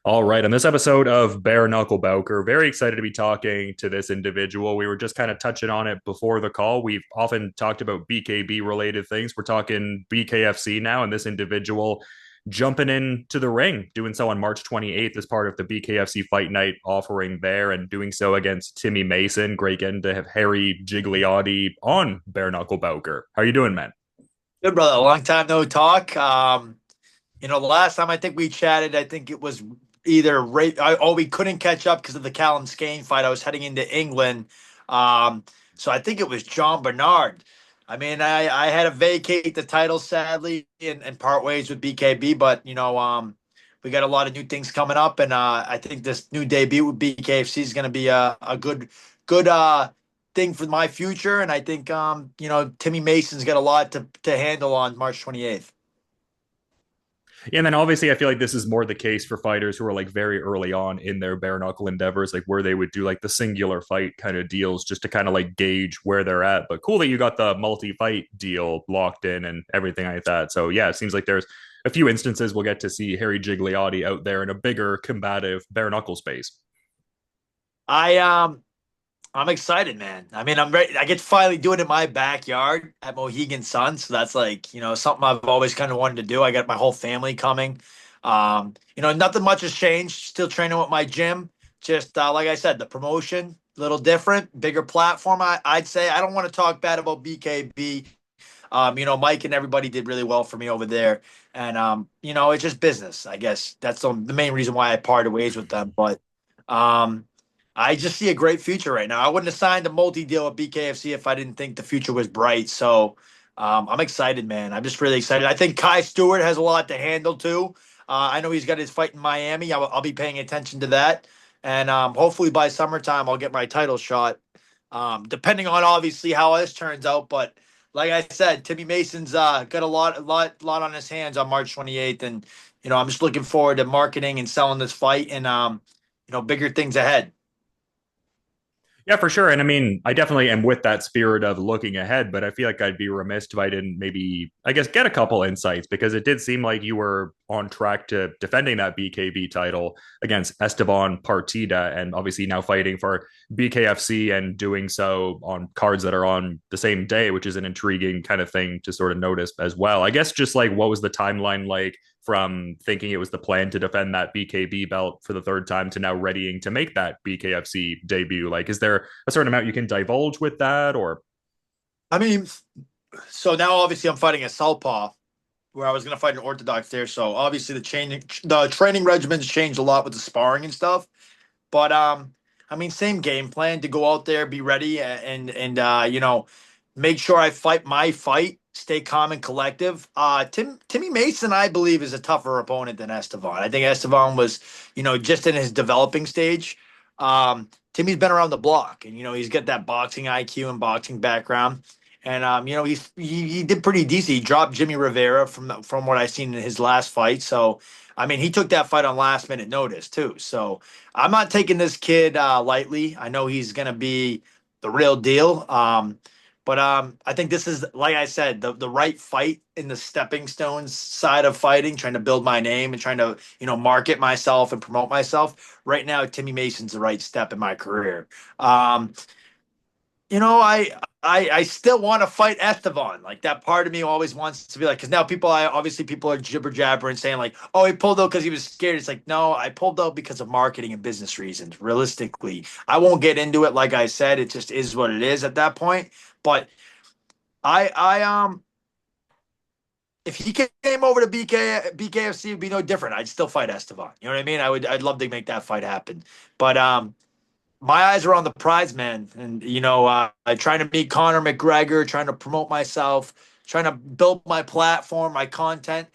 All right, on this episode of Bare Knuckle Bowker, very excited to be talking to this individual. We were just kind of touching on it before the call. We've often talked about BKB related things. We're talking BKFC now, and this individual jumping into the ring, doing so on March 28th as part of the BKFC Fight Night offering there, and doing so against Timmy Mason. Great getting to have Harry Gigliotti on Bare Knuckle Bowker. How are you doing, man? Good, brother. Long time no talk. The last time I think we chatted, I think it was either we couldn't catch up because of the Callum Skane fight. I was heading into England. So I think it was John Bernard. I mean, I had to vacate the title sadly and part ways with BKB, but we got a lot of new things coming up, and I think this new debut with BKFC is going to be a good thing for my future. And I think Timmy Mason's got a lot to handle on March 28th. Yeah, and then obviously I feel like this is more the case for fighters who are like very early on in their bare knuckle endeavors, like where they would do like the singular fight kind of deals just to kind of like gauge where they're at. But cool that you got the multi-fight deal locked in and everything like that. So yeah, it seems like there's a few instances we'll get to see Harry Gigliotti out there in a bigger combative bare knuckle space. I I'm excited, man. I mean, I'm ready. I get to finally do it in my backyard at Mohegan Sun, so that's like something I've always kind of wanted to do. I got my whole family coming. Nothing much has changed. Still training with my gym. Just like I said, the promotion a little different, bigger platform. I'd say I don't want to talk bad about BKB. Mike and everybody did really well for me over there, and it's just business. I guess that's the main reason why I parted ways with them. But I just see a great future right now. I wouldn't have signed a multi-deal with BKFC if I didn't think the future was bright. So I'm excited, man. I'm just really excited. I think Kai Stewart has a lot to handle too. I know he's got his fight in Miami. I'll be paying attention to that, and hopefully by summertime I'll get my title shot. Depending on obviously how this turns out, but like I said, Timmy Mason's got a lot on his hands on March 28th, and I'm just looking forward to marketing and selling this fight, and bigger things ahead. Yeah, for sure. And I mean, I definitely am with that spirit of looking ahead, but I feel like I'd be remiss if I didn't maybe, I guess, get a couple insights because it did seem like you were on track to defending that BKB title against Esteban Partida and obviously now fighting for BKFC and doing so on cards that are on the same day, which is an intriguing kind of thing to sort of notice as well. I guess just like what was the timeline like from thinking it was the plan to defend that BKB belt for the third time to now readying to make that BKFC debut? Like, is there a certain amount you can divulge with that, or? I mean, so now obviously I'm fighting a southpaw, where I was going to fight an orthodox there. So obviously the training regimens changed a lot with the sparring and stuff. But I mean, same game plan to go out there, be ready, and make sure I fight my fight, stay calm and collective. Timmy Mason, I believe, is a tougher opponent than Estevan. I think Estevan was, just in his developing stage. Timmy's been around the block, and he's got that boxing IQ and boxing background. And he did pretty decent. He dropped Jimmy Rivera from what I've seen in his last fight. So I mean, he took that fight on last minute notice too. So I'm not taking this kid lightly. I know he's going to be the real deal. But I think this is, like I said, the right fight in the stepping stones side of fighting, trying to build my name and trying to, market myself and promote myself. Right now, Timmy Mason's the right step in my career. Um, I still want to fight Estevan. Like that part of me always wants to be like, because now people are jibber jabbering saying like, oh, he pulled out because he was scared. It's like, no, I pulled out because of marketing and business reasons. Realistically, I won't get into it. Like I said, it just is what it is at that point. But I if he came over to BKFC, it'd be no different. I'd still fight Estevan. You know what I mean? I'd love to make that fight happen. But my eyes are on the prize, man. And, trying to meet Conor McGregor, trying to promote myself, trying to build my platform, my content.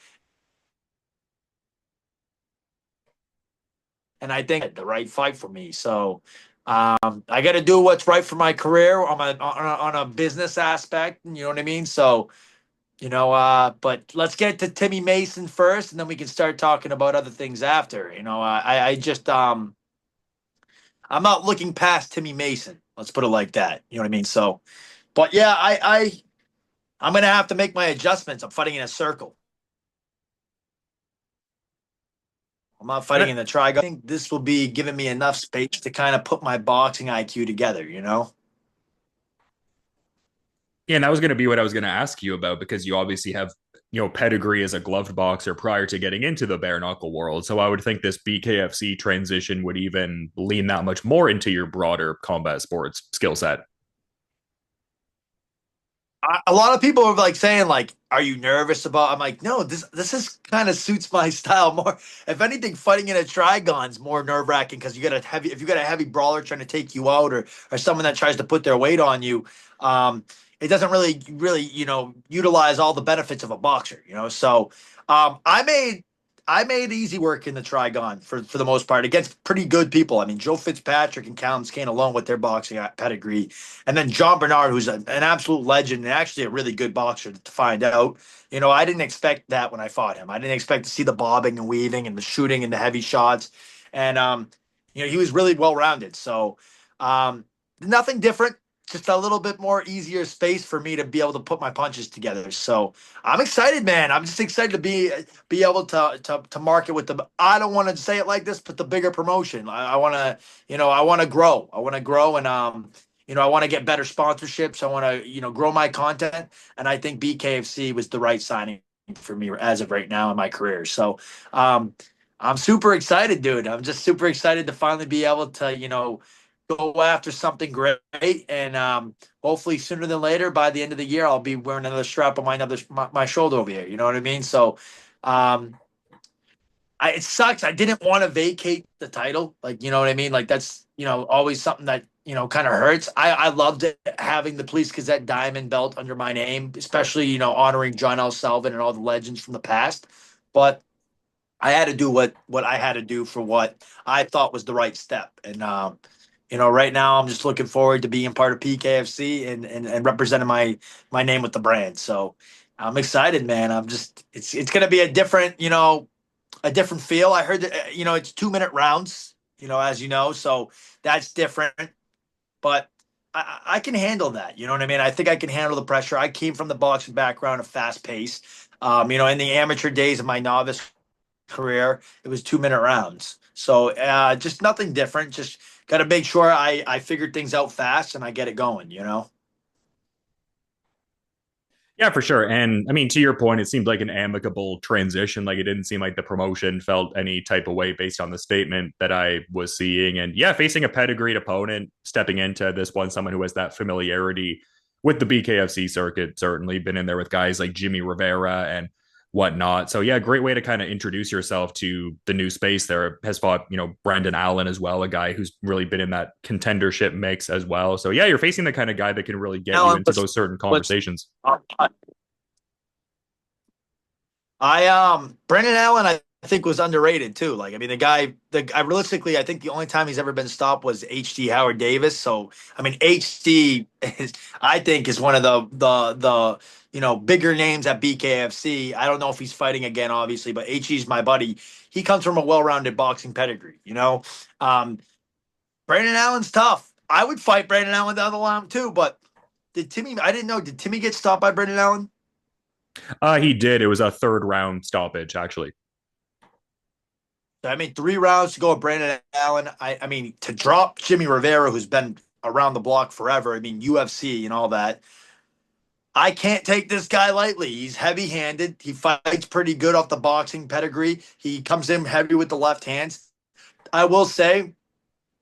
And I think the right fight for me. So I got to do what's right for my career on a business aspect. You know what I mean? So, but let's get to Timmy Mason first, and then we can start talking about other things after. I just, I'm not looking past Timmy Mason. Let's put it like that. You know what I mean? So, but yeah, I'm gonna have to make my adjustments. I'm fighting in a circle. I'm not fighting in the trigon. I think this will be giving me enough space to kind of put my boxing IQ together, you know? Yeah, and that was going to be what I was going to ask you about because you obviously have, pedigree as a gloved boxer prior to getting into the bare knuckle world. So I would think this BKFC transition would even lean that much more into your broader combat sports skill set. A lot of people are like saying like, "Are you nervous about?" I'm like, "No, this is kind of suits my style more. If anything, fighting in a trigon's more nerve wracking because you got a heavy if you got a heavy brawler trying to take you out or someone that tries to put their weight on you, it doesn't really utilize all the benefits of a boxer, you know. So I made easy work in the Trigon for the most part against pretty good people. I mean, Joe Fitzpatrick and Callum Skane alone with their boxing pedigree, and then John Bernard, who's an absolute legend and actually a really good boxer to find out. You know, I didn't expect that when I fought him. I didn't expect to see the bobbing and weaving and the shooting and the heavy shots, and he was really well rounded. So nothing different, just a little bit more easier space for me to be able to put my punches together. So I'm excited, man. I'm just excited to be able to market with the. I don't want to say it like this, but the bigger promotion. I want to, I want to grow. I want to grow, and I want to get better sponsorships. I want to, grow my content, and I think BKFC was the right signing for me as of right now in my career. So, I'm super excited, dude. I'm just super excited to finally be able to, go after something great, and hopefully sooner than later, by the end of the year, I'll be wearing another strap on my shoulder over here. You know what I mean? So, um, it sucks. I didn't want to vacate the title. Like, you know what I mean? Like that's, always something that, kind of hurts. I loved it having the Police Gazette diamond belt under my name, especially, honoring John L. Sullivan and all the legends from the past. But I had to do what I had to do for what I thought was the right step. And right now I'm just looking forward to being part of PKFC and representing my name with the brand. So I'm excited, man. It's gonna be a different feel. I heard that it's 2 minute rounds, as you know, so that's different. But I can handle that. You know what I mean? I think I can handle the pressure. I came from the boxing background, a fast pace. In the amateur days of my novice career, it was 2 minute rounds. So just nothing different. Just got to make sure I figure things out fast and I get it going. Yeah, for sure. And I mean, to your point, it seemed like an amicable transition. Like it didn't seem like the promotion felt any type of way based on the statement that I was seeing. And yeah, facing a pedigreed opponent, stepping into this one, someone who has that familiarity with the BKFC circuit, certainly been in there with guys like Jimmy Rivera and whatnot. So yeah, great way to kind of introduce yourself to the new space there. Has fought, Brandon Allen as well, a guy who's really been in that contendership mix as well. So yeah, you're facing the kind of guy that can really get you Alan, into those certain conversations. Brandon Allen, I think was underrated too. Like, I mean, I realistically, I think the only time he's ever been stopped was HD Howard Davis. So, I mean, HD I think is one of the bigger names at BKFC. I don't know if he's fighting again, obviously, but HD's my buddy. He comes from a well-rounded boxing pedigree. Um, Brandon Allen's tough. I would fight Brandon Allen down the line too, but I didn't know, did Timmy get stopped by Brandon Allen? He did. It was a third round stoppage, actually. I mean, 3 rounds to go with Brandon Allen. I mean, to drop Jimmy Rivera, who's been around the block forever. I mean, UFC and all that. I can't take this guy lightly. He's heavy handed. He fights pretty good off the boxing pedigree. He comes in heavy with the left hands. I will say,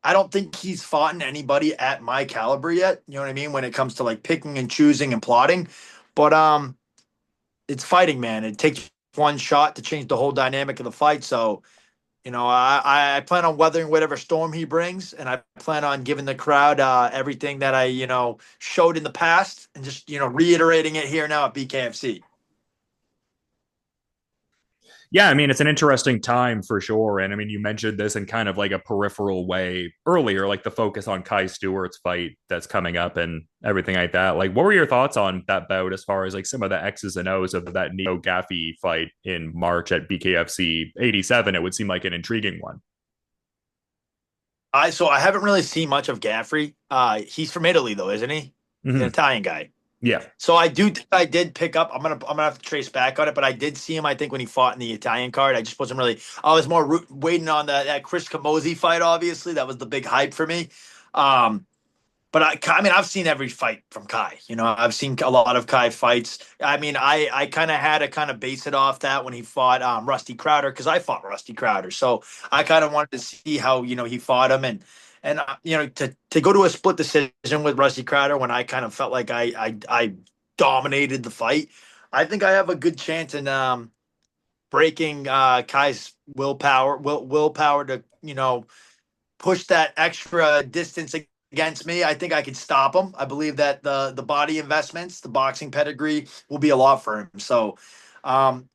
I don't think he's fought anybody at my caliber yet. You know what I mean? When it comes to like picking and choosing and plotting. But it's fighting, man. It takes one shot to change the whole dynamic of the fight. So, I plan on weathering whatever storm he brings, and I plan on giving the crowd everything that I, showed in the past, and just reiterating it here now at BKFC. Yeah, I mean, it's an interesting time for sure. And I mean, you mentioned this in kind of like a peripheral way earlier, like the focus on Kai Stewart's fight that's coming up and everything like that. Like, what were your thoughts on that bout as far as like some of the X's and O's of that Nico Gaffie fight in March at BKFC 87? It would seem like an intriguing one. I haven't really seen much of Gaffrey. He's from Italy though, isn't he? He's an Mm-hmm. Italian guy. Yeah. So I do think I did pick up. I'm gonna have to trace back on it, but I did see him. I think when he fought in the Italian card, I just wasn't really. I was more waiting on that Chris Camozzi fight. Obviously, that was the big hype for me. Um, but I mean, I've seen every fight from Kai. You know, I've seen a lot of Kai fights. I mean, I kind of had to kind of base it off that when he fought Rusty Crowder because I fought Rusty Crowder, so I kind of wanted to see how he fought him and to go to a split decision with Rusty Crowder when I kind of felt like I dominated the fight. I think I have a good chance in breaking Kai's willpower to push that extra distance against me. I think I could stop him. I believe that the body investments, the boxing pedigree will be a lot for him. So um,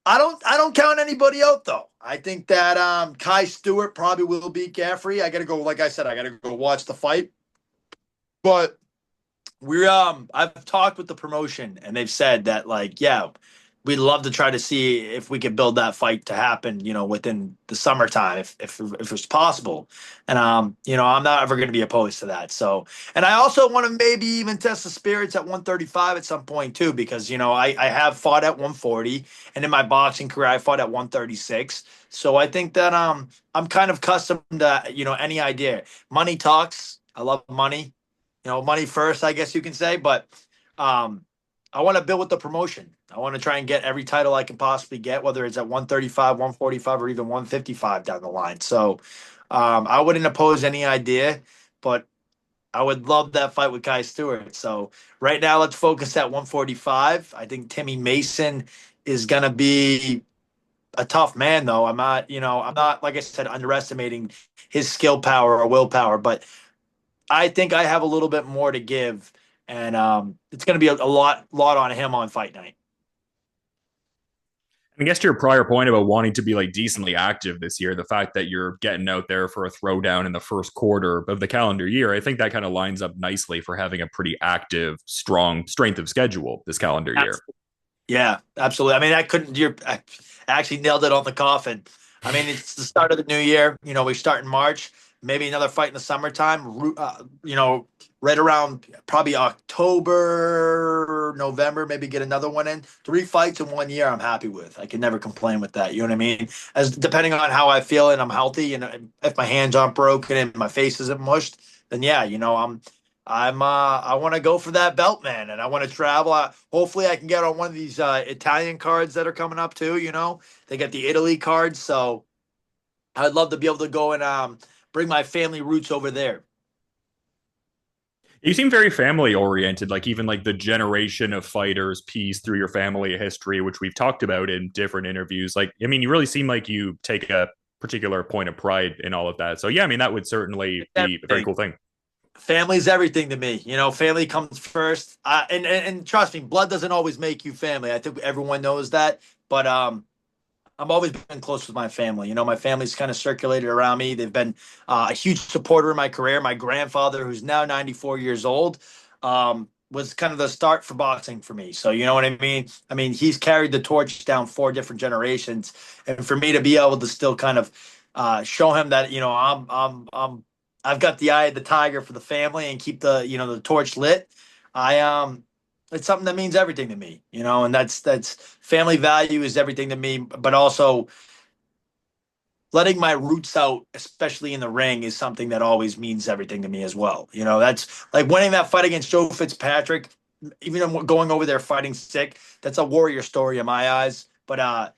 I don't count anybody out though. I think that Kai Stewart probably will beat Gaffrey. I gotta go, like I said, I gotta go watch the fight. But I've talked with the promotion and they've said that like, yeah, we'd love to try to see if we could build that fight to happen, within the summertime if it's possible. And I'm not ever going to be opposed to that. So, and I also want to maybe even test the spirits at 135 at some point too, because I have fought at 140, and in my boxing career I fought at 136. So I think that I'm kind of accustomed to any idea. Money talks. I love money. Money first, I guess you can say, but um, I want to build with the promotion. I want to try and get every title I can possibly get, whether it's at 135, 145, or even 155 down the line. So I wouldn't oppose any idea, but I would love that fight with Kai Stewart. So right now, let's focus at 145. I think Timmy Mason is going to be a tough man, though. I'm not, like I said, underestimating his skill power or willpower, but I think I have a little bit more to give, and it's going to be a lot on him on fight night. I guess to your prior point about wanting to be like decently active this year, the fact that you're getting out there for a throwdown in the first quarter of the calendar year, I think that kind of lines up nicely for having a pretty active, strong strength of schedule this calendar year. Absolutely. Yeah, absolutely. I mean, I actually nailed it on the coffin. I mean, it's the start of the new year. We start in March, maybe another fight in the summertime. Right around probably October, November, maybe get another one in. 3 fights in 1 year, I'm happy with. I can never complain with that. You know what I mean? As depending on how I feel and I'm healthy, and if my hands aren't broken and my face isn't mushed, then yeah, I want to go for that belt, man, and I want to travel. Hopefully, I can get on one of these Italian cards that are coming up too. They got the Italy cards, so I'd love to be able to go and bring my family roots over there. You seem very family oriented, like even like the generation of fighters piece through your family history, which we've talked about in different interviews. Like, I mean, you really seem like you take a particular point of pride in all of that. So yeah, I mean, that would certainly It's be a very everything. cool thing. Family's everything to me. Family comes first. And trust me, blood doesn't always make you family. I think everyone knows that. But I've always been close with my family. My family's kind of circulated around me. They've been a huge supporter in my career. My grandfather, who's now 94 years old, was kind of the start for boxing for me. So you know what I mean? I mean, he's carried the torch down 4 different generations, and for me to be able to still kind of show him that I've got the eye of the tiger for the family and keep the torch lit. I it's something that means everything to me, and that's family value is everything to me, but also letting my roots out, especially in the ring, is something that always means everything to me as well. That's like winning that fight against Joe Fitzpatrick, even going over there fighting sick. That's a warrior story in my eyes. But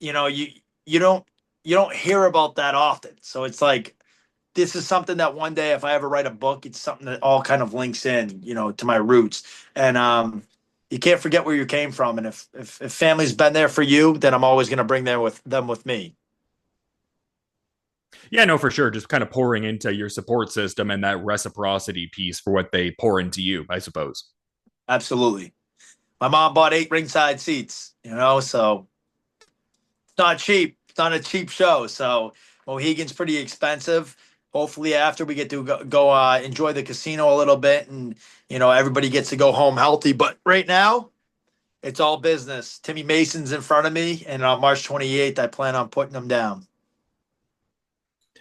you know, you you don't you don't hear about that often. So it's like this is something that one day, if I ever write a book, it's something that all kind of links in, to my roots. And you can't forget where you came from. And if family's been there for you, then I'm always going to bring them with me. Yeah, no, for sure. Just kind of pouring into your support system and that reciprocity piece for what they pour into you, I suppose. Absolutely. My mom bought 8 ringside seats, so it's not cheap. It's not a cheap show. So Mohegan's pretty expensive. Hopefully, after we get to go enjoy the casino a little bit, and everybody gets to go home healthy. But right now, it's all business. Timmy Mason's in front of me, and on March 28th, I plan on putting him down.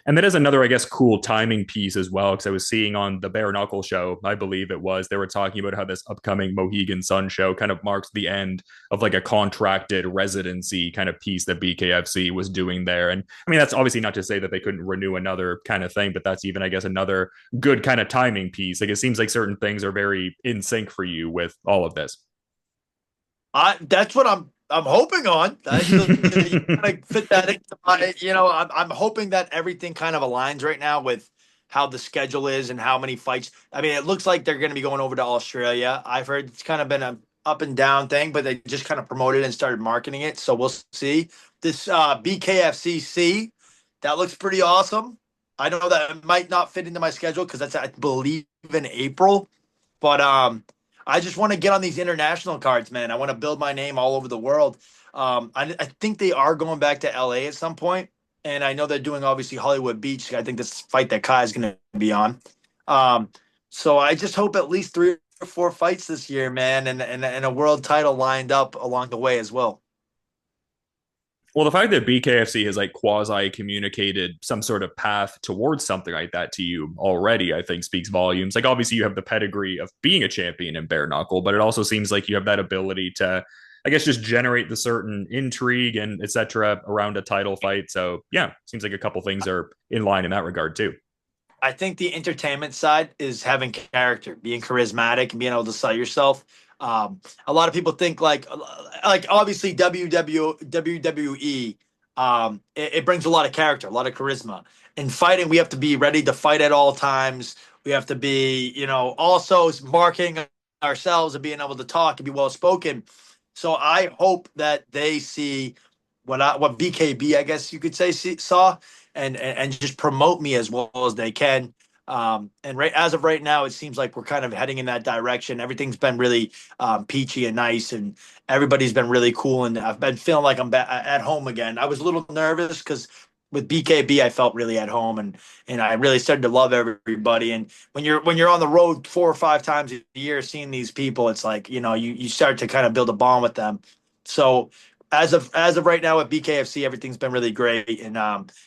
And that is another, I guess, cool timing piece as well, because I was seeing on the Bare Knuckle show, I believe it was, they were talking about how this upcoming Mohegan Sun show kind of marks the end of like a contracted residency kind of piece that BKFC was doing there. And I mean, that's obviously not to say that they couldn't renew another kind of thing, but that's even, I guess, another good kind of timing piece. Like it seems like certain things are very in sync for you with all of this. That's what I'm hoping on. You kind of fit that into my, I'm hoping that everything kind of aligns right now with how the schedule is and how many fights. I mean, it looks like they're going to be going over to Australia. I've heard it's kind of been a up and down thing, but they just kind of promoted and started marketing it. So we'll see. This BKFCC, that looks pretty awesome. I know that it might not fit into my schedule because that's, I believe, in April. But I just want to get on these international cards, man. I want to build my name all over the world. I think they are going back to LA at some point, and I know they're doing obviously Hollywood Beach. I think this fight that Kai is going to be on. Um, so I just hope at least 3 or 4 fights this year, man, and a world title lined up along the way as well. Well, the fact that BKFC has like quasi communicated some sort of path towards something like that to you already, I think speaks volumes. Like, obviously, you have the pedigree of being a champion in bare knuckle, but it also seems like you have that ability to, I guess, just generate the certain intrigue and etc. around a title fight. So, yeah, seems like a couple things are in line in that regard, too. I think the entertainment side is having character, being charismatic, and being able to sell yourself. A lot of people think like obviously WWE, it brings a lot of character, a lot of charisma. In fighting, we have to be ready to fight at all times. We have to be, also marking ourselves and being able to talk and be well spoken. So I hope that they see what BKB, I guess you could say, saw, and just promote me as well as they can. And right as of right now, it seems like we're kind of heading in that direction. Everything's been really peachy and nice, and everybody's been really cool. And I've been feeling like I'm at home again. I was a little nervous because with BKB, I felt really at home, and I really started to love everybody. And when you're on the road 4 or 5 times a year, seeing these people, it's like you start to kind of build a bond with them. So as of right now at BKFC, everything's been really great, and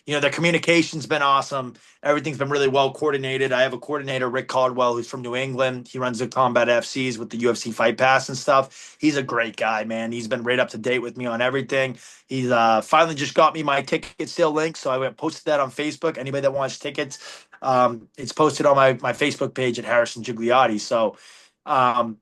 their communication's been awesome. Everything's been really well coordinated. I have a coordinator, Rick Caldwell, who's from New England. He runs the Combat FCs with the UFC Fight Pass and stuff. He's a great guy, man. He's been right up to date with me on everything. He's finally just got me my ticket sale link, so I went posted that on Facebook. Anybody that wants tickets, it's posted on my Facebook page at Harrison Gigliotti. So um,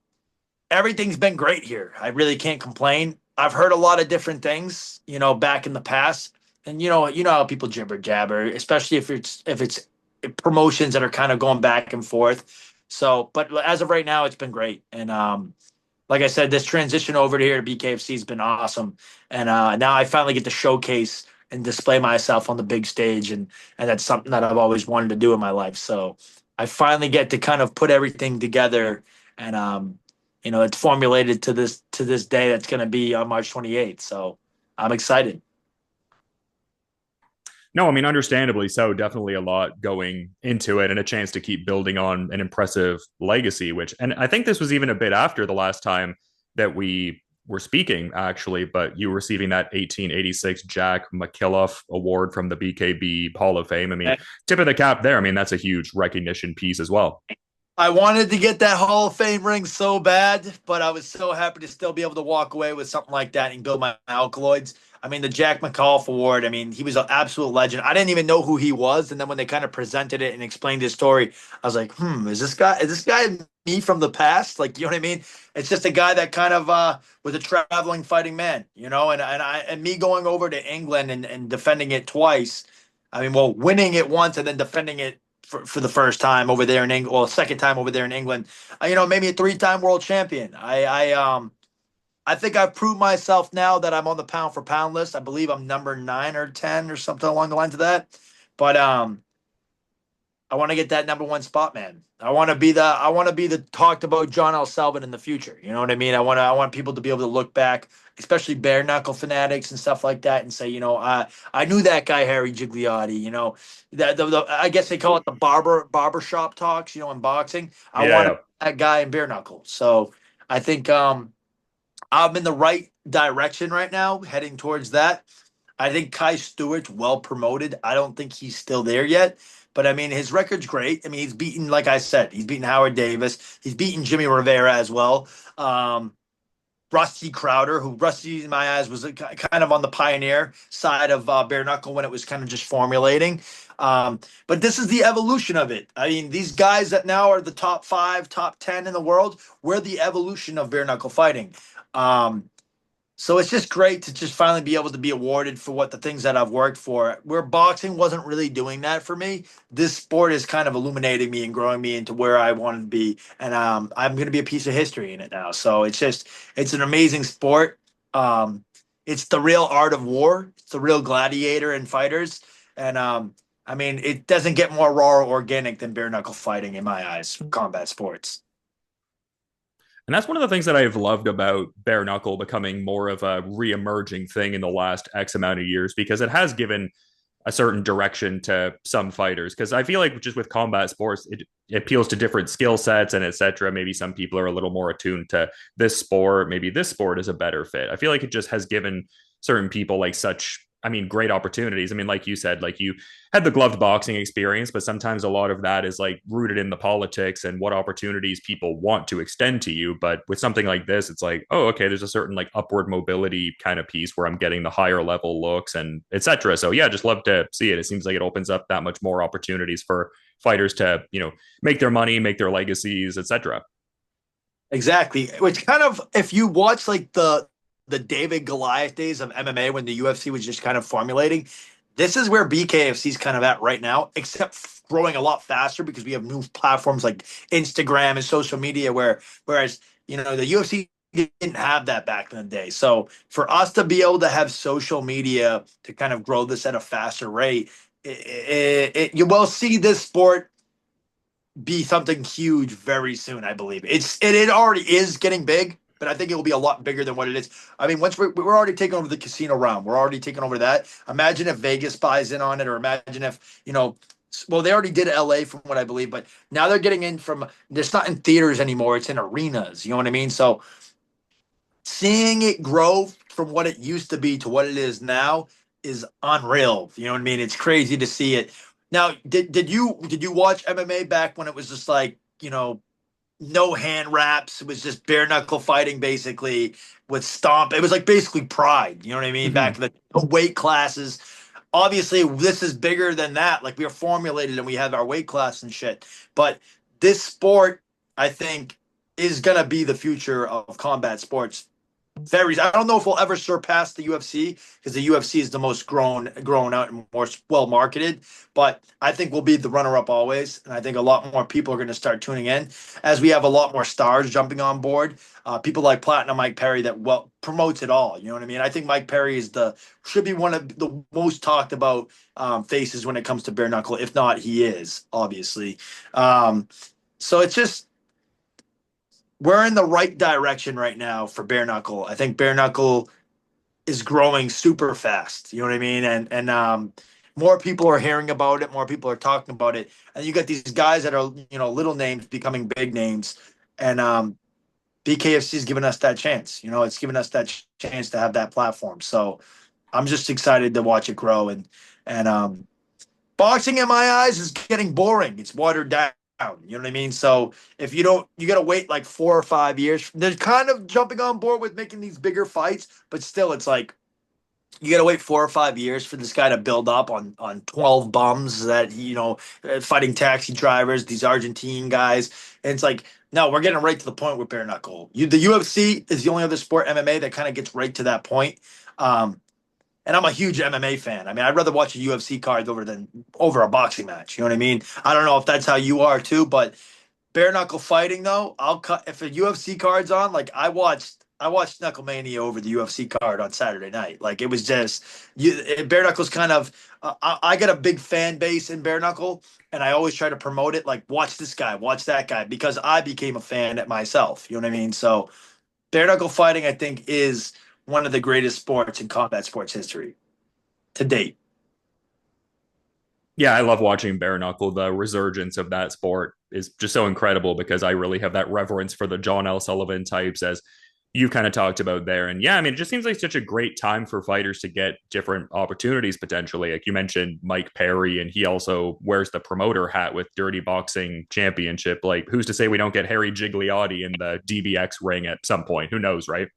everything's been great here. I really can't complain. I've heard a lot of different things, back in the past, and you know how people jibber jabber, especially if it's promotions that are kind of going back and forth. So, but as of right now, it's been great, and like I said, this transition over to here to BKFC has been awesome, and now I finally get to showcase and display myself on the big stage, and that's something that I've always wanted to do in my life. So, I finally get to kind of put everything together, and it's formulated to this day that's going to be on March 28th. So I'm excited. No, I mean, understandably so. Definitely a lot going into it and a chance to keep building on an impressive legacy, and I think this was even a bit after the last time that we were speaking, actually, but you were receiving that 1886 Jack McKillough Award from the BKB Hall of Fame. I mean, tip of the cap there. I mean, that's a huge recognition piece as well. I wanted to get that Hall of Fame ring so bad, but I was so happy to still be able to walk away with something like that and build my alkaloids. I mean, the Jack McAuliffe Award, I mean, he was an absolute legend. I didn't even know who he was. And then when they kind of presented it and explained his story, I was like, is this guy me from the past? Like, you know what I mean? It's just a guy that kind of was a traveling fighting man, and me going over to England and defending it twice. I mean, well, winning it once and then defending it for the first time over there in England, well, second time over there in England. Maybe a 3-time world champion. I think I've proved myself now that I'm on the pound for pound list. I believe I'm number 9 or 10 or something along the lines of that. But I want to get that number one spot, man. I want to be the talked about John L. Selvin in the future. You know what I mean? I want people to be able to look back, especially bare knuckle fanatics and stuff like that, and say, I knew that guy Harry Gigliotti. I guess they call it the barber shop talks. In boxing, I want Yeah. that guy in bare knuckle. So I think I'm in the right direction right now, heading towards that. I think Kai Stewart's well promoted. I don't think he's still there yet. But I mean, his record's great. I mean, he's beaten, like I said, he's beaten Howard Davis. He's beaten Jimmy Rivera as well. Rusty Crowder, who Rusty in my eyes was kind of on the pioneer side of bare knuckle when it was kind of just formulating. But this is the evolution of it. I mean, these guys that now are the top 5, top 10 in the world, we're the evolution of bare knuckle fighting. So it's just great to just finally be able to be awarded for what the things that I've worked for. Where boxing wasn't really doing that for me, this sport is kind of illuminating me and growing me into where I wanted to be, and I'm going to be a piece of history in it now. So it's an amazing sport. It's the real art of war. It's the real gladiator and fighters, and I mean, it doesn't get more raw or organic than bare knuckle fighting in my eyes. Combat sports. And that's one of the things that I've loved about bare knuckle becoming more of a re-emerging thing in the last X amount of years, because it has given a certain direction to some fighters. Because I feel like just with combat sports, it appeals to different skill sets and etc. Maybe some people are a little more attuned to this sport. Maybe this sport is a better fit. I feel like it just has given certain people like such, I mean, great opportunities. I mean, like you said, like you had the gloved boxing experience, but sometimes a lot of that is like rooted in the politics and what opportunities people want to extend to you. But with something like this, it's like, oh, okay, there's a certain like upward mobility kind of piece where I'm getting the higher level looks and etc. So yeah, just love to see it. It seems like it opens up that much more opportunities for fighters to, make their money, make their legacies, etc. Exactly. Which kind of, if you watch like the David Goliath days of MMA when the UFC was just kind of formulating, this is where BKFC is kind of at right now, except growing a lot faster because we have new platforms like Instagram and social media. Whereas the UFC didn't have that back in the day. So for us to be able to have social media to kind of grow this at a faster rate, you will see this sport be something huge very soon. I believe it already is getting big, but I think it will be a lot bigger than what it is. I mean, once we're already taking over the casino realm, we're already taking over that. Imagine if Vegas buys in on it, or imagine if well, they already did LA from what I believe, but now they're getting in from. It's not in theaters anymore; it's in arenas. You know what I mean? So seeing it grow from what it used to be to what it is now is unreal. You know what I mean? It's crazy to see it. Now, did you watch MMA back when it was just like, no hand wraps? It was just bare knuckle fighting basically with stomp. It was like basically Pride. You know what I mean? Back Mm-hmm. in the weight classes. Obviously, this is bigger than that. Like we are formulated and we have our weight class and shit. But this sport, I think, is gonna be the future of combat sports. Very. I don't know if we'll ever surpass the UFC because the UFC is the most grown out and more well marketed. But I think we'll be the runner up always, and I think a lot more people are going to start tuning in as we have a lot more stars jumping on board. People like Platinum Mike Perry that well promotes it all. You know what I mean? I think Mike Perry should be one of the most talked about faces when it comes to bare knuckle. If not, he is obviously. So it's just we're in the right direction right now for bare knuckle. I think bare knuckle is growing super fast. You know what I mean? And more people are hearing about it. More people are talking about it. And you got these guys that are little names becoming big names. And BKFC is giving us that chance. It's giving us that chance to have that platform. So I'm just excited to watch it grow. And boxing in my eyes is getting boring. It's watered down. You know what I mean? So if you don't, you got to wait like 4 or 5 years. They're kind of jumping on board with making these bigger fights, but still, it's like you got to wait 4 or 5 years for this guy to build up on 12 bums that fighting taxi drivers, these Argentine guys, and it's like no, we're getting right to the point with bare knuckle. The UFC is the only other sport MMA that kind of gets right to that point. Um, and I'm a huge MMA fan. I mean, I'd rather watch a UFC card over a boxing match. You know what I mean? I don't know if that's how you are too, but bare knuckle fighting though, I'll cut if a UFC card's on. Like I watched Knucklemania over the UFC card on Saturday night. Like it was just bare knuckle's kind of. I got a big fan base in bare knuckle, and I always try to promote it. Like watch this guy, watch that guy, because I became a fan at myself. You know what I mean? So bare knuckle fighting, I think, is one of the greatest sports in combat sports history to date. Yeah, I love watching bare knuckle. The resurgence of that sport is just so incredible because I really have that reverence for the John L. Sullivan types as you kind of talked about there. And yeah, I mean, it just seems like such a great time for fighters to get different opportunities potentially. Like you mentioned Mike Perry, and he also wears the promoter hat with Dirty Boxing Championship. Like, who's to say we don't get Harry Gigliotti in the DBX ring at some point? Who knows, right?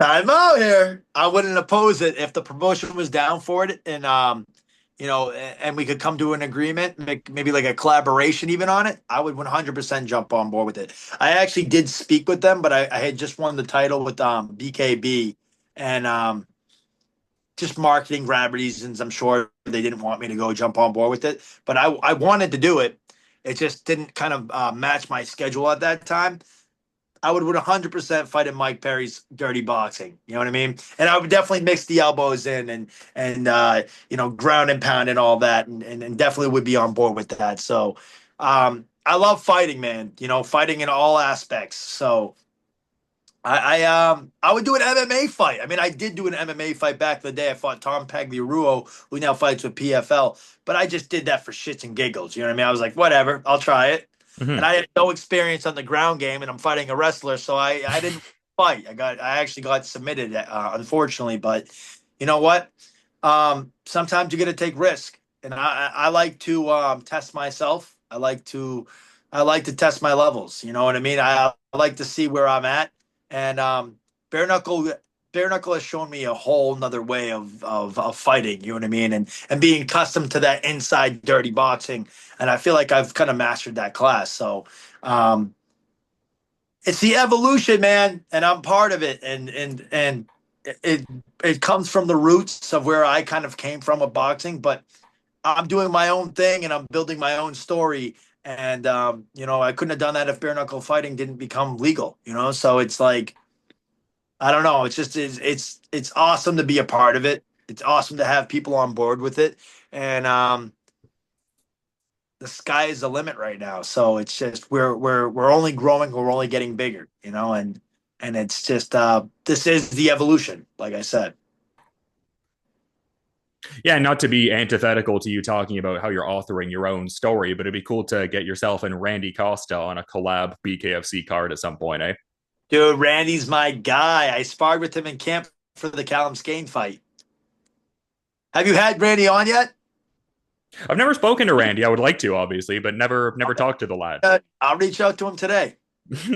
Time out here. I wouldn't oppose it if the promotion was down for it, and and we could come to an agreement, make maybe like a collaboration even on it. I would 100% jump on board with it. I actually did speak with them, but I had just won the title with BKB, and just marketing grab reasons. I'm sure they didn't want me to go jump on board with it, but I wanted to do it. It just didn't kind of match my schedule at that time. I would 100% fight in Mike Perry's Dirty Boxing. You know what I mean? And I would definitely mix the elbows in and ground and pound and all that, and definitely would be on board with that. So I love fighting, man. You know, fighting in all aspects. So I would do an MMA fight. I mean, I did do an MMA fight back in the day. I fought Tom Pagliarulo, who now fights with PFL, but I just did that for shits and giggles. You know what I mean? I was like, whatever, I'll try it. And Mm-hmm. I had no experience on the ground game, and I'm fighting a wrestler, so I didn't fight. I actually got submitted, unfortunately. But you know what? Sometimes you got to take risk, and I like to test myself. I like to test my levels. You know what I mean? I like to see where I'm at, and bare knuckle. Bare knuckle has shown me a whole nother way of fighting. You know what I mean? And being accustomed to that inside dirty boxing, and I feel like I've kind of mastered that class. So um, it's the evolution, man, and I'm part of it. And it it comes from the roots of where I kind of came from with boxing, but I'm doing my own thing and I'm building my own story. And I couldn't have done that if bare knuckle fighting didn't become legal. So it's like I don't know. It's just it's awesome to be a part of it. It's awesome to have people on board with it, and the sky is the limit right now. So it's just we're only growing, we're only getting bigger, and it's just this is the evolution, like I said. Yeah, not to be antithetical to you talking about how you're authoring your own story, but it'd be cool to get yourself and Randy Costa on a collab BKFC card at some point, eh? Dude, Randy's my guy. I sparred with him in camp for the Callum Skane fight. Have you had Randy on yet? I've never spoken to Randy. I would like to, obviously, but never talked to the lad. I'll reach out to him today.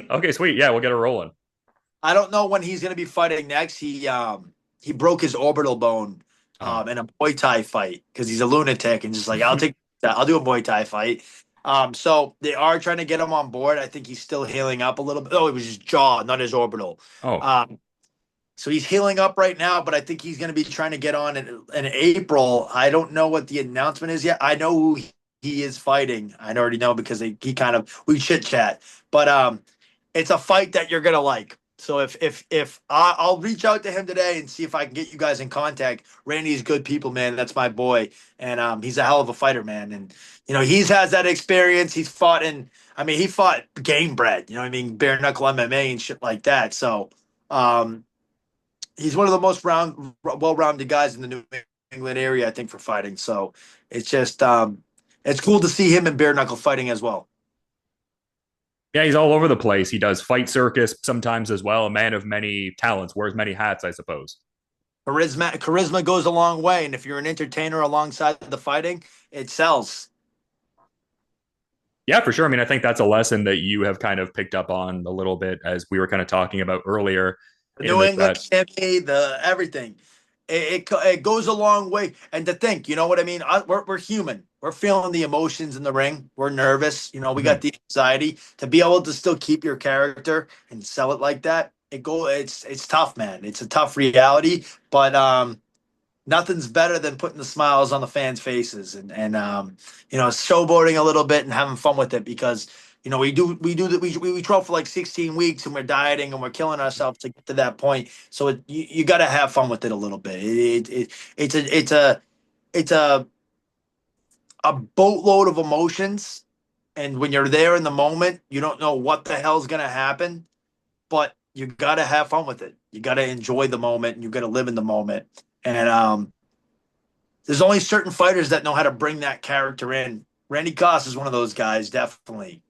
Okay, sweet. Yeah, we'll get it rolling. I don't know when he's going to be fighting next. He broke his orbital bone Oh, in a Muay Thai fight because he's a lunatic and just like I'll do a Muay Thai fight. So they are trying to get him on board. I think he's still healing up a little bit. Oh, it was his jaw, not his orbital. oh, So he's healing up right now, but I think he's going to be trying to get on in April. I don't know what the announcement is yet. I know who he is fighting. I already know because he kind of we chit chat. But it's a fight that you're gonna like. So I'll reach out to him today and see if I can get you guys in contact. Randy's good people, man. That's my boy, and he's a hell of a fighter, man. And he's has that experience. He's fought in. I mean, he fought game bred. You know what I mean? Bare knuckle MMA and shit like that. So. He's one of the most well-rounded guys in the New England area, I think, for fighting. So it's just it's cool to see him in bare knuckle fighting as well. yeah. He's all over the place. He does fight circus sometimes as well. A man of many talents, wears many hats, I suppose. Charisma goes a long way, and if you're an entertainer alongside the fighting, it sells. Yeah, for sure. I mean, I think that's a lesson that you have kind of picked up on a little bit as we were kind of talking about earlier. The In New that, England campaign, the everything, it goes a long way. And to think, you know what I mean? We're human. We're feeling the emotions in the ring. We're nervous. We got the anxiety to be able to still keep your character and sell it like that. It's tough, man. It's a tough reality, but nothing's better than putting the smiles on the fans' faces and showboating a little bit and having fun with it because we trail for like 16 weeks and we're dieting and we're killing ourselves to get to that point. So you got to have fun with it a little bit. It's a boatload of emotions, and when you're there in the moment, you don't know what the hell's gonna happen, but you got to have fun with it. You got to enjoy the moment and you got to live in the moment. And there's only certain fighters that know how to bring that character in. Randy Koss is one of those guys, definitely.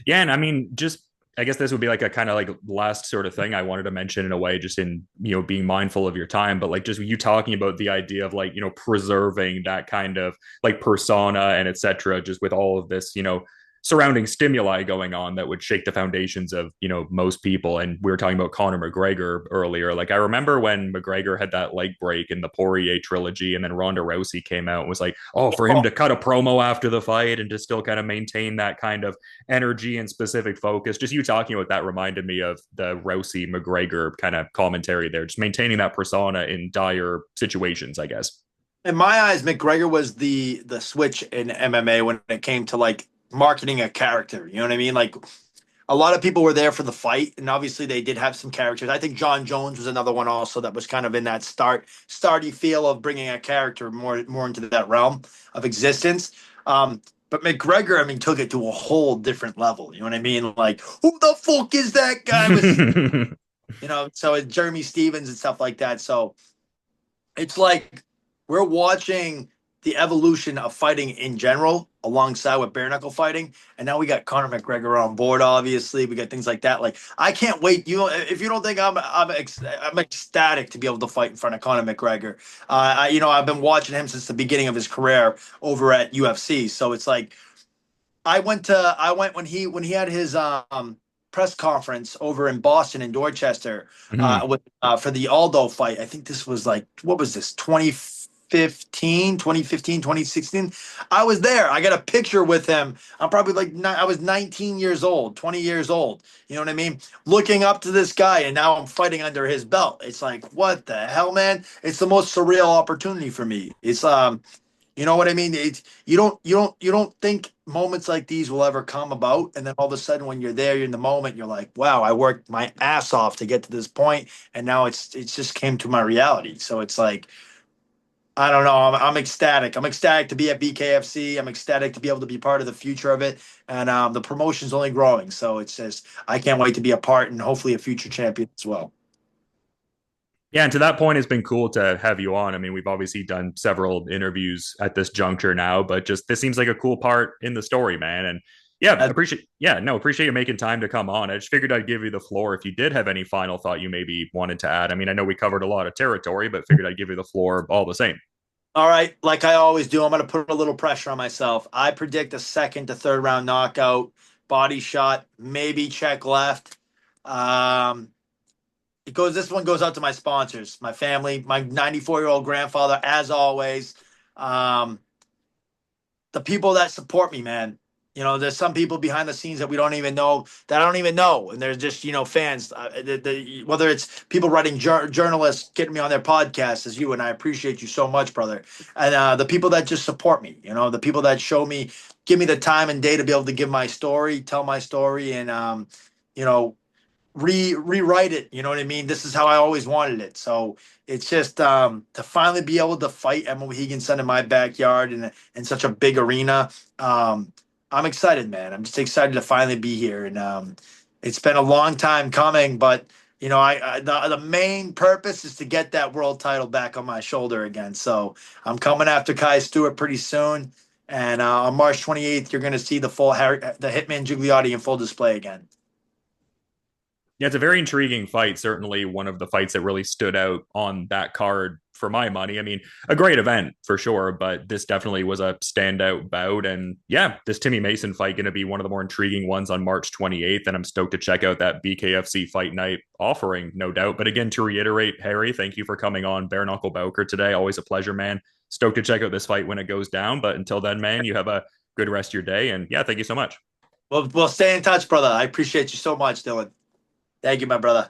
yeah, and I mean, just I guess this would be like a kind of like last sort of thing I wanted to mention in a way, just in, being mindful of your time, but like just you talking about the idea of like, preserving that kind of like persona and etc. just with all of this, surrounding stimuli going on that would shake the foundations of, most people. And we were talking about Conor McGregor earlier. Like I remember when McGregor had that leg break in the Poirier trilogy, and then Ronda Rousey came out and was like, oh, for him to cut a promo after the fight and to still kind of maintain that kind of energy and specific focus. Just you talking about that reminded me of the Rousey McGregor kind of commentary there, just maintaining that persona in dire situations, I guess. In my eyes, McGregor was the switch in MMA when it came to like marketing a character. You know what I mean? Like a lot of people were there for the fight, and obviously they did have some characters. I think John Jones was another one also that was kind of in that starty feel of bringing a character more into that realm of existence. But McGregor, I mean, took it to a whole different level. You know what I mean? Like, who the fuck is that guy? So it's Jeremy Stevens and stuff like that. So it's like we're watching the evolution of fighting in general alongside with bare knuckle fighting, and now we got Conor McGregor on board. Obviously, we got things like that. Like I can't wait. If you don't think I'm ecstatic to be able to fight in front of Conor McGregor. I've been watching him since the beginning of his career over at UFC. So it's like I went when he had his press conference over in Boston in Dorchester for the Aldo fight. I think this was like, what was this, 2015, 2016. I was there. I got a picture with him. I'm probably like, I was 19 years old, 20 years old. You know what I mean? Looking up to this guy, and now I'm fighting under his belt. It's like, what the hell, man? It's the most surreal opportunity for me. It's you know what I mean? You don't think moments like these will ever come about, and then all of a sudden, when you're there, you're in the moment, you're like, wow, I worked my ass off to get to this point, and now it's just came to my reality. So it's like, I don't know. I'm ecstatic. I'm ecstatic to be at BKFC. I'm ecstatic to be able to be part of the future of it, and the promotion's only growing. So it's just I can't wait to be a part and hopefully a future champion as well. Yeah, and to that point, it's been cool to have you on. I mean, we've obviously done several interviews at this juncture now, but just this seems like a cool part in the story, man. And yeah, appreciate you making time to come on. I just figured I'd give you the floor if you did have any final thought you maybe wanted to add. I mean, I know we covered a lot of territory, but figured I'd give you the floor all the same. All right, like I always do, I'm going to put a little pressure on myself. I predict a second to third round knockout, body shot, maybe check left. Um, This one goes out to my sponsors, my family, my 94-year-old grandfather, as always. Um, the people that support me, man. There's some people behind the scenes that we don't even know, that I don't even know, and they're just fans. Whether it's people writing journalists getting me on their podcasts, as you, and I appreciate you so much, brother. And the people that just support me, the people that show me, give me the time and day to be able to give my story, tell my story, and you know rewrite it. You know what I mean? This is how I always wanted it. So it's just to finally be able to fight at Mohegan Sun in my backyard in such a big arena. I'm excited, man. I'm just excited to finally be here. And it's been a long time coming, but the main purpose is to get that world title back on my shoulder again. So I'm coming after Kai Stewart pretty soon. And on March 28th, you're going to see the Hitman Gigliotti in full display again. Yeah, it's a very intriguing fight. Certainly one of the fights that really stood out on that card for my money. I mean, a great event for sure, but this definitely was a standout bout. And yeah, this Timmy Mason fight going to be one of the more intriguing ones on March 28th. And I'm stoked to check out that BKFC Fight Night offering, no doubt. But again, to reiterate, Harry, thank you for coming on Bare Knuckle Bowker today. Always a pleasure, man. Stoked to check out this fight when it goes down. But until then, man, you have a good rest of your day. And yeah, thank you so much. We'll stay in touch, brother. I appreciate you so much, Dylan. Thank you, my brother.